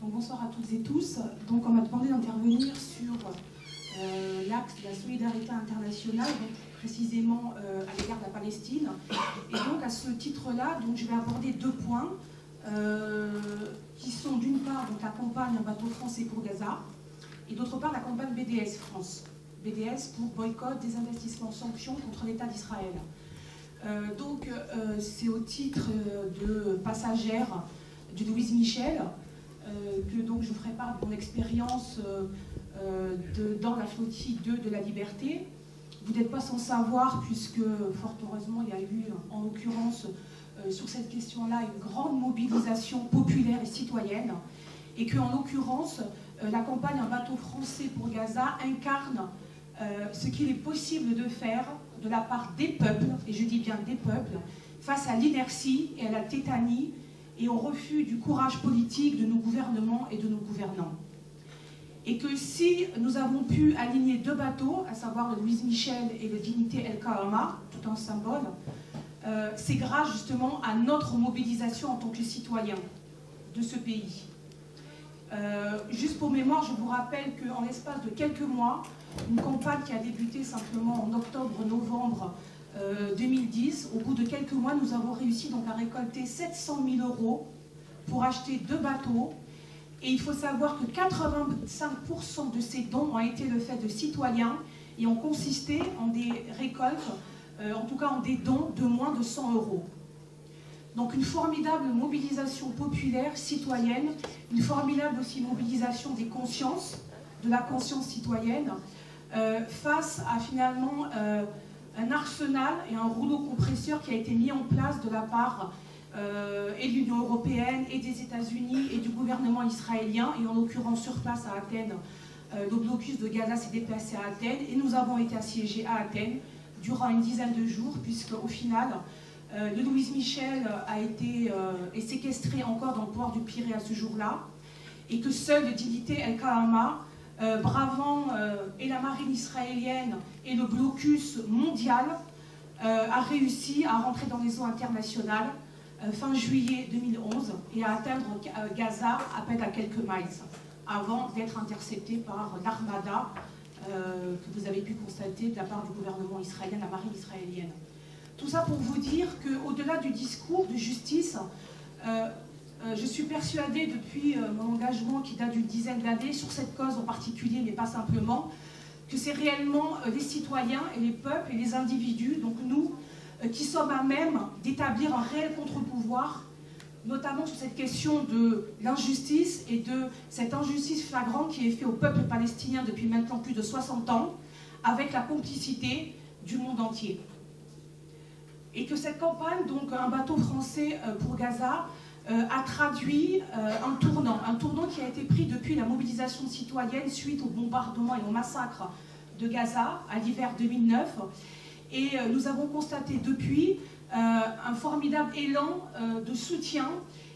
Donc bonsoir à toutes et tous. Donc on m'a demandé d'intervenir sur l'axe de la solidarité internationale, donc précisément à l'égard de la Palestine. Et donc à ce titre-là, je vais aborder deux points qui sont d'une part donc, la campagne Un bateau français pour Gaza et d'autre part la campagne BDS France. BDS pour boycott, désinvestissement, sanctions contre l'État d'Israël. C'est au titre de passagère de Louise Michel que donc, je ferai part de mon expérience dans la flottille 2 de la Liberté. Vous n'êtes pas sans savoir, puisque fort heureusement il y a eu en l'occurrence sur cette question-là une grande mobilisation populaire et citoyenne, et qu'en l'occurrence la campagne Un bateau français pour Gaza incarne ce qu'il est possible de faire de la part des peuples, et je dis bien des peuples, face à l'inertie et à la tétanie et au refus du courage politique de nos gouvernements et de nos gouvernants. Et que si nous avons pu aligner deux bateaux, à savoir le Louise Michel et le Dignité El Kahama, tout en symbole, c'est grâce justement à notre mobilisation en tant que citoyens de ce pays. Juste pour mémoire, je vous rappelle qu'en l'espace de quelques mois, une campagne qui a débuté simplement en octobre-novembre 2010, au bout de quelques mois, nous avons réussi donc à récolter 700 000 € pour acheter deux bateaux. Et il faut savoir que 85% de ces dons ont été le fait de citoyens et ont consisté en des récoltes, en tout cas en des dons de moins de 100 €. Donc une formidable mobilisation populaire, citoyenne, une formidable aussi mobilisation des consciences, de la conscience citoyenne, face à finalement un arsenal et un rouleau compresseur qui a été mis en place de la part et de l'Union européenne et des États-Unis et du gouvernement israélien, et en l'occurrence sur place à Athènes, le blocus de Gaza s'est déplacé à Athènes et nous avons été assiégés à Athènes durant une dizaine de jours, puisque au final le Louise Michel est séquestré encore dans le port du Pirée à ce jour-là, et que seul le Dignité El Kahama, bravant et la marine israélienne et le blocus mondial, a réussi à rentrer dans les eaux internationales fin juillet 2011 et à atteindre Gaza à peine à quelques miles, avant d'être intercepté par l'armada que vous avez pu constater de la part du gouvernement israélien, la marine israélienne. Tout ça pour vous dire qu'au-delà du discours de justice, je suis persuadée depuis mon engagement qui date d'une dizaine d'années sur cette cause en particulier, mais pas simplement, que c'est réellement les citoyens et les peuples et les individus, donc nous, qui sommes à même d'établir un réel contre-pouvoir, notamment sur cette question de l'injustice et de cette injustice flagrante qui est faite au peuple palestinien depuis maintenant plus de 60 ans, avec la complicité du monde entier. Et que cette campagne, donc Un bateau français pour Gaza, a traduit un tournant qui a été pris depuis la mobilisation citoyenne suite au bombardement et au massacre de Gaza à l'hiver 2009. Et nous avons constaté depuis un formidable élan de soutien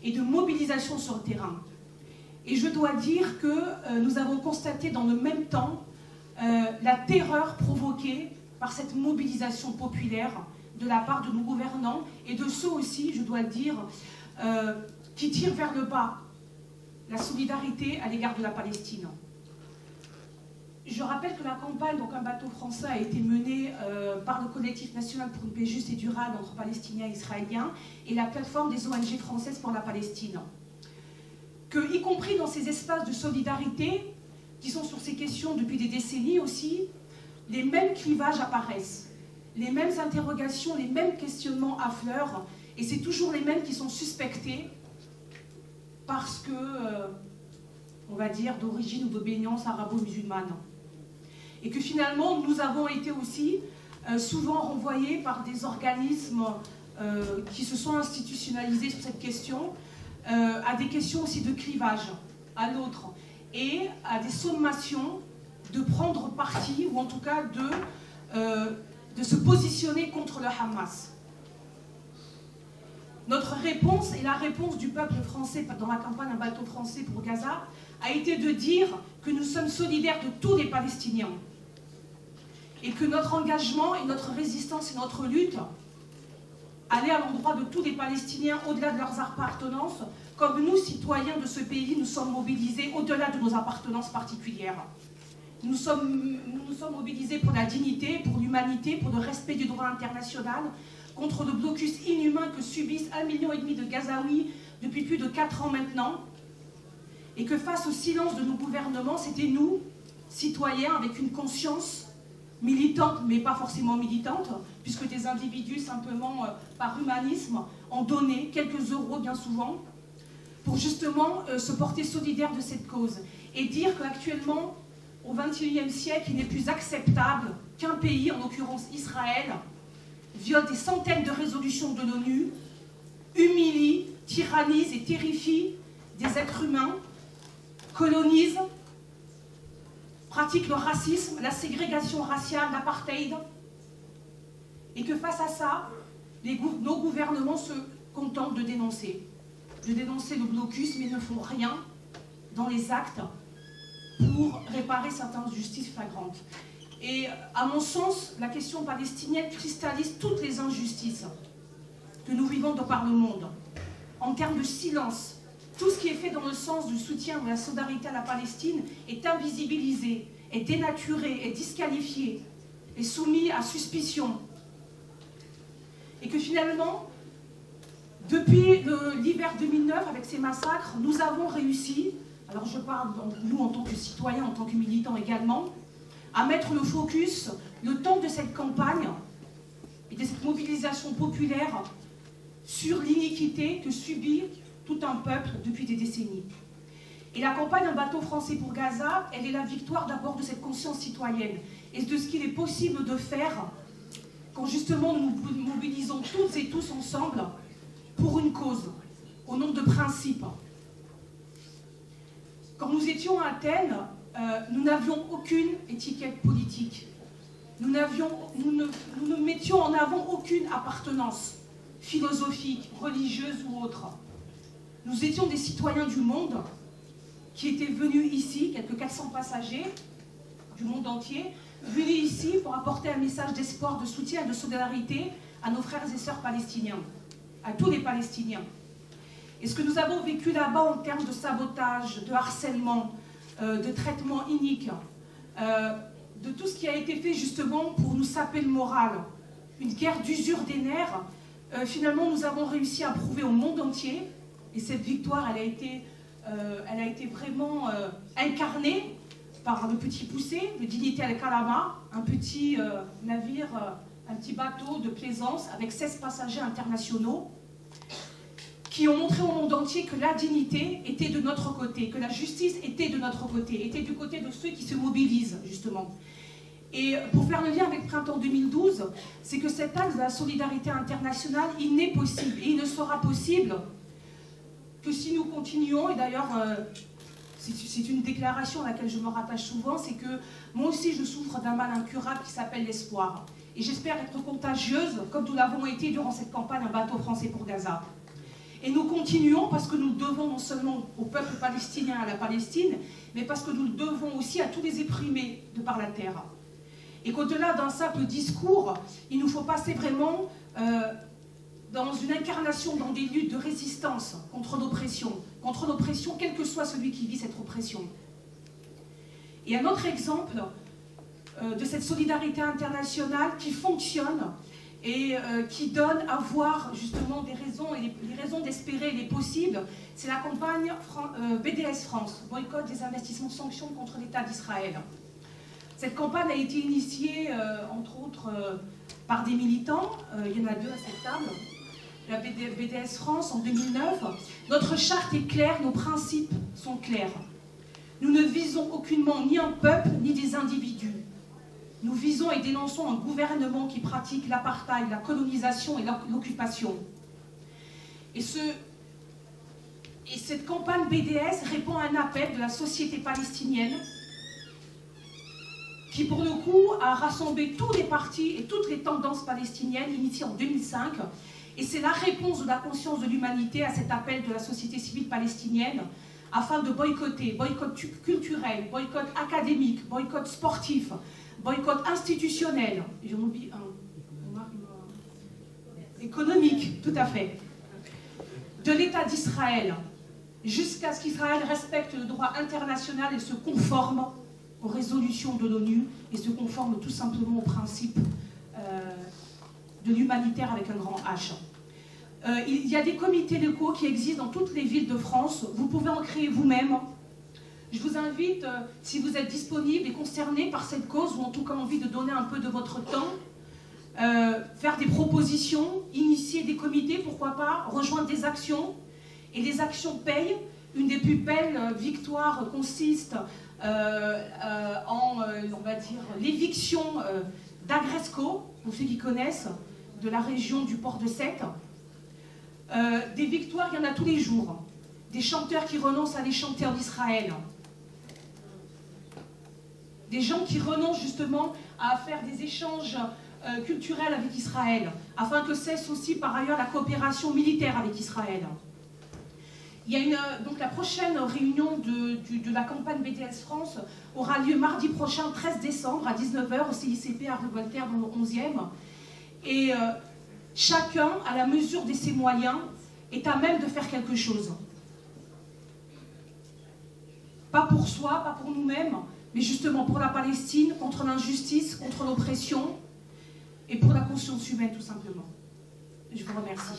et de mobilisation sur le terrain. Et je dois dire que nous avons constaté dans le même temps la terreur provoquée par cette mobilisation populaire de la part de nos gouvernants et de ceux aussi, je dois le dire, qui tirent vers le bas la solidarité à l'égard de la Palestine. Je rappelle que la campagne, donc Un bateau français, a été menée par le collectif national pour une paix juste et durable entre Palestiniens et Israéliens et la plateforme des ONG françaises pour la Palestine. Que, y compris dans ces espaces de solidarité, qui sont sur ces questions depuis des décennies aussi, les mêmes clivages apparaissent, les mêmes interrogations, les mêmes questionnements affleurent, et c'est toujours les mêmes qui sont suspectés parce que, on va dire, d'origine ou d'obédience arabo-musulmane. Et que finalement, nous avons été aussi souvent renvoyés par des organismes qui se sont institutionnalisés sur cette question, à des questions aussi de clivage à l'autre, et à des sommations de prendre parti, ou en tout cas de se positionner contre le Hamas. Notre réponse, et la réponse du peuple français dans la campagne Un bateau français pour Gaza, a été de dire que nous sommes solidaires de tous les Palestiniens et que notre engagement et notre résistance et notre lutte allaient à l'endroit de tous les Palestiniens au-delà de leurs appartenances, comme nous, citoyens de ce pays, nous sommes mobilisés au-delà de nos appartenances particulières. Nous sommes mobilisés pour la dignité, pour l'humanité, pour le respect du droit international, contre le blocus inhumain que subissent 1,5 million de Gazaouis depuis plus de 4 ans maintenant, et que face au silence de nos gouvernements, c'était nous, citoyens, avec une conscience militante, mais pas forcément militante, puisque des individus, simplement par humanisme, ont donné quelques euros bien souvent, pour justement se porter solidaire de cette cause, et dire qu'actuellement, au XXIe siècle, il n'est plus acceptable qu'un pays, en l'occurrence Israël, viole des centaines de résolutions de l'ONU, humilie, tyrannise et terrifie des êtres humains, colonise, pratique le racisme, la ségrégation raciale, l'apartheid, et que face à ça, nos gouvernements se contentent de dénoncer le blocus, mais ne font rien dans les actes pour réparer certaines injustices flagrantes. Et à mon sens, la question palestinienne cristallise toutes les injustices que nous vivons de par le monde. En termes de silence, tout ce qui est fait dans le sens du soutien de la solidarité à la Palestine est invisibilisé, est dénaturé, est disqualifié, est soumis à suspicion. Et que finalement, depuis l'hiver 2009, avec ces massacres, nous avons réussi, alors je parle nous en tant que citoyens, en tant que militants également, à mettre le focus, le temps de cette campagne et de cette mobilisation populaire sur l'iniquité que subit tout un peuple depuis des décennies. Et la campagne Un bateau français pour Gaza, elle est la victoire d'abord de cette conscience citoyenne et de ce qu'il est possible de faire quand justement nous nous mobilisons toutes et tous ensemble pour une cause, au nom de principes. Quand nous étions à Athènes, nous n'avions aucune étiquette politique. Nous ne mettions en avant aucune appartenance philosophique, religieuse ou autre. Nous étions des citoyens du monde qui étaient venus ici, quelques 400 passagers du monde entier, venus ici pour apporter un message d'espoir, de soutien et de solidarité à nos frères et sœurs palestiniens, à tous les Palestiniens. Et ce que nous avons vécu là-bas en termes de sabotage, de harcèlement, de traitement inique, de tout ce qui a été fait justement pour nous saper le moral, une guerre d'usure des nerfs, finalement nous avons réussi à prouver au monde entier, et cette victoire elle a été vraiment incarnée par le Petit Poucet, le Dignité Al-Kalama, un petit navire, un petit bateau de plaisance avec 16 passagers internationaux, qui ont montré au monde entier que la dignité était de notre côté, que la justice était de notre côté, était du côté de ceux qui se mobilisent, justement. Et pour faire le lien avec Printemps 2012, c'est que cet axe de la solidarité internationale, il n'est possible, et il ne sera possible que si nous continuons, et d'ailleurs, c'est une déclaration à laquelle je me rattache souvent, c'est que moi aussi je souffre d'un mal incurable qui s'appelle l'espoir. Et j'espère être contagieuse, comme nous l'avons été durant cette campagne Un bateau français pour Gaza. Et nous continuons parce que nous le devons non seulement au peuple palestinien, à la Palestine, mais parce que nous le devons aussi à tous les opprimés de par la terre. Et qu'au-delà d'un simple discours, il nous faut passer vraiment dans une incarnation, dans des luttes de résistance contre l'oppression, quel que soit celui qui vit cette oppression. Et un autre exemple de cette solidarité internationale qui fonctionne, et qui donne à voir justement des raisons, et les raisons d'espérer les possibles, c'est la campagne BDS France, boycott des investissements sanctions contre l'État d'Israël. Cette campagne a été initiée, entre autres, par des militants, il y en a 2 à cette table, la BDS France en 2009. Notre charte est claire, nos principes sont clairs. Nous ne visons aucunement ni un peuple, ni des individus. Nous visons et dénonçons un gouvernement qui pratique l'apartheid, la colonisation et l'occupation. Et cette campagne BDS répond à un appel de la société palestinienne qui, pour le coup, a rassemblé tous les partis et toutes les tendances palestiniennes initiées en 2005. Et c'est la réponse de la conscience de l'humanité à cet appel de la société civile palestinienne afin de boycotter, boycott culturel, boycott académique, boycott sportif, boycott institutionnel, j'en oublie économique, tout à fait, de l'État d'Israël, jusqu'à ce qu'Israël respecte le droit international et se conforme aux résolutions de l'ONU et se conforme tout simplement aux principes de l'humanitaire avec un grand H. Il y a des comités locaux qui existent dans toutes les villes de France. Vous pouvez en créer vous-même. Je vous invite, si vous êtes disponible et concerné par cette cause, ou en tout cas envie de donner un peu de votre temps, faire des propositions, initier des comités, pourquoi pas, rejoindre des actions. Et les actions payent. Une des plus belles victoires consiste en, on va dire, l'éviction d'Agresco, pour ceux qui connaissent, de la région du port de Sète. Des victoires, il y en a tous les jours. Des chanteurs qui renoncent à aller chanter en Israël. Des gens qui renoncent justement à faire des échanges culturels avec Israël, afin que cesse aussi par ailleurs la coopération militaire avec Israël. Il y a donc la prochaine réunion de la campagne BDS France aura lieu mardi prochain, 13 décembre, à 19 h au CICP à rue Voltaire, dans le 11e. Et chacun, à la mesure de ses moyens, est à même de faire quelque chose. Pas pour soi, pas pour nous-mêmes, mais justement pour la Palestine, contre l'injustice, contre l'oppression, et pour la conscience humaine, tout simplement. Je vous remercie.